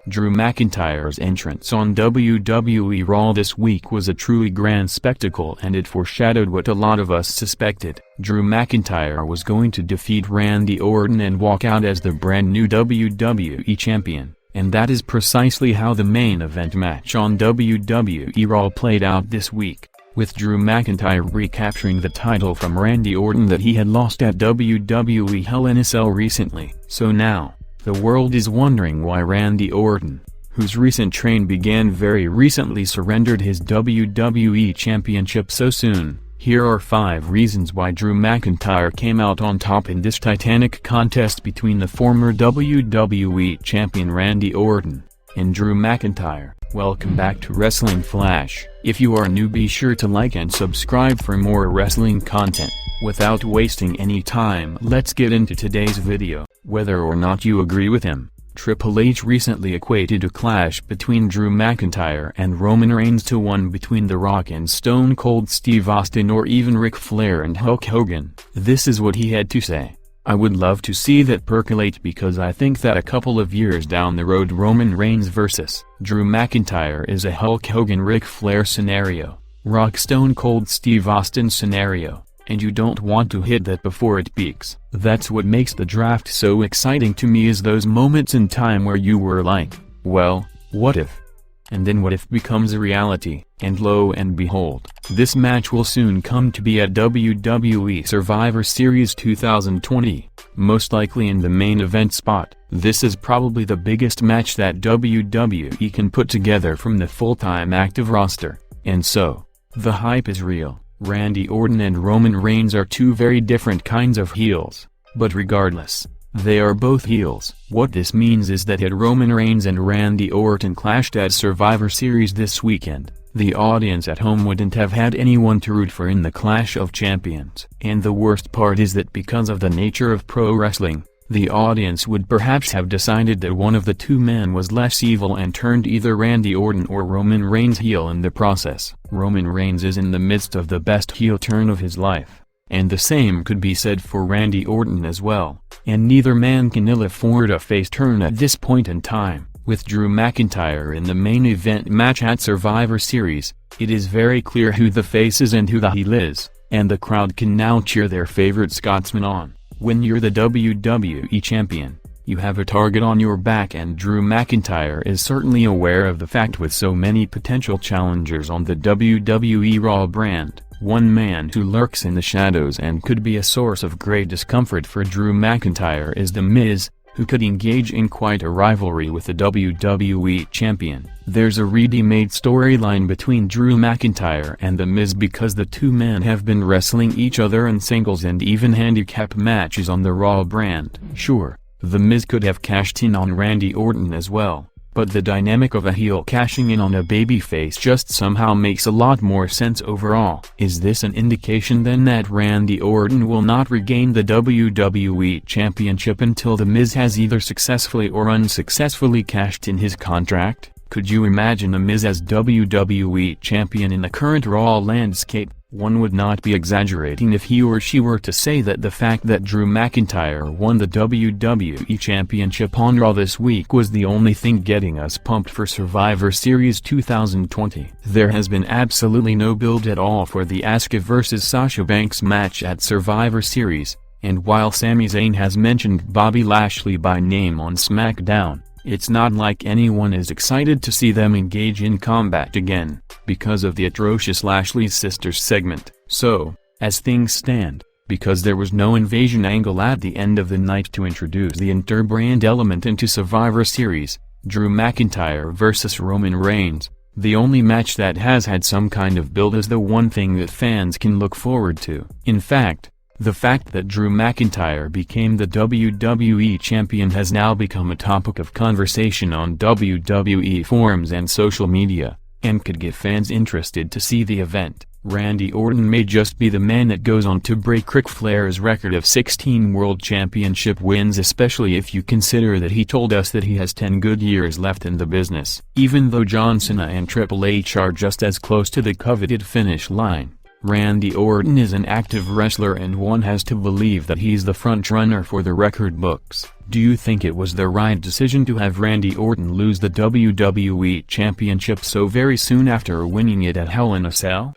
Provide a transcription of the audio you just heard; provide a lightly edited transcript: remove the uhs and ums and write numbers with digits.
Drew McIntyre's entrance on WWE Raw this week was a truly grand spectacle, and it foreshadowed what a lot of us suspected. Drew McIntyre was going to defeat Randy Orton and walk out as the brand new WWE Champion, and that is precisely how the main event match on WWE Raw played out this week, with Drew McIntyre recapturing the title from Randy Orton that he had lost at WWE Hell in a Cell recently. So now, the world is wondering why Randy Orton, whose recent reign began very recently, surrendered his WWE Championship so soon. Here are 5 reasons why Drew McIntyre came out on top in this titanic contest between the former WWE Champion Randy Orton and Drew McIntyre. Welcome back to Wrestling Flash. If you are new, be sure to like and subscribe for more wrestling content. Without wasting any time, let's get into today's video. Whether or not you agree with him, Triple H recently equated a clash between Drew McIntyre and Roman Reigns to one between The Rock and Stone Cold Steve Austin, or even Ric Flair and Hulk Hogan. This is what he had to say. "I would love to see that percolate, because I think that a couple of years down the road Roman Reigns versus Drew McIntyre is a Hulk Hogan Ric Flair scenario, Rock Stone Cold Steve Austin scenario, and you don't want to hit that before it peaks. That's what makes the draft so exciting to me, is those moments in time where you were like, well, what if? And then what if becomes a reality, and lo and behold, this match will soon come to be at WWE Survivor Series 2020, most likely in the main event spot. This is probably the biggest match that WWE can put together from the full-time active roster, and so, the hype is real. Randy Orton and Roman Reigns are two very different kinds of heels, but regardless, they are both heels. What this means is that had Roman Reigns and Randy Orton clashed at Survivor Series this weekend, the audience at home wouldn't have had anyone to root for in the Clash of Champions. And the worst part is that because of the nature of pro wrestling, the audience would perhaps have decided that one of the two men was less evil and turned either Randy Orton or Roman Reigns heel in the process. Roman Reigns is in the midst of the best heel turn of his life, and the same could be said for Randy Orton as well, and neither man can ill afford a face turn at this point in time. With Drew McIntyre in the main event match at Survivor Series, it is very clear who the face is and who the heel is, and the crowd can now cheer their favorite Scotsman on. When you're the WWE Champion, you have a target on your back, and Drew McIntyre is certainly aware of the fact. With so many potential challengers on the WWE Raw brand, one man who lurks in the shadows and could be a source of great discomfort for Drew McIntyre is The Miz, who could engage in quite a rivalry with the WWE Champion. There's a ready-made storyline between Drew McIntyre and The Miz because the two men have been wrestling each other in singles and even handicap matches on the Raw brand. Sure, The Miz could have cashed in on Randy Orton as well, but the dynamic of a heel cashing in on a babyface just somehow makes a lot more sense overall. Is this an indication then that Randy Orton will not regain the WWE Championship until The Miz has either successfully or unsuccessfully cashed in his contract? Could you imagine The Miz as WWE Champion in the current Raw landscape? One would not be exaggerating if he or she were to say that the fact that Drew McIntyre won the WWE Championship on Raw this week was the only thing getting us pumped for Survivor Series 2020. There has been absolutely no build at all for the Asuka vs Sasha Banks match at Survivor Series, and while Sami Zayn has mentioned Bobby Lashley by name on SmackDown, it's not like anyone is excited to see them engage in combat again, because of the atrocious Lashley's Sisters segment. So, as things stand, because there was no invasion angle at the end of the night to introduce the interbrand element into Survivor Series, Drew McIntyre vs Roman Reigns, the only match that has had some kind of build, is the one thing that fans can look forward to. In fact, the fact that Drew McIntyre became the WWE Champion has now become a topic of conversation on WWE forums and social media, and could get fans interested to see the event. Randy Orton may just be the man that goes on to break Ric Flair's record of 16 World Championship wins, especially if you consider that he told us that he has 10 good years left in the business. Even though John Cena and Triple H are just as close to the coveted finish line, Randy Orton is an active wrestler and one has to believe that he's the front-runner for the record books. Do you think it was the right decision to have Randy Orton lose the WWE Championship so very soon after winning it at Hell in a Cell?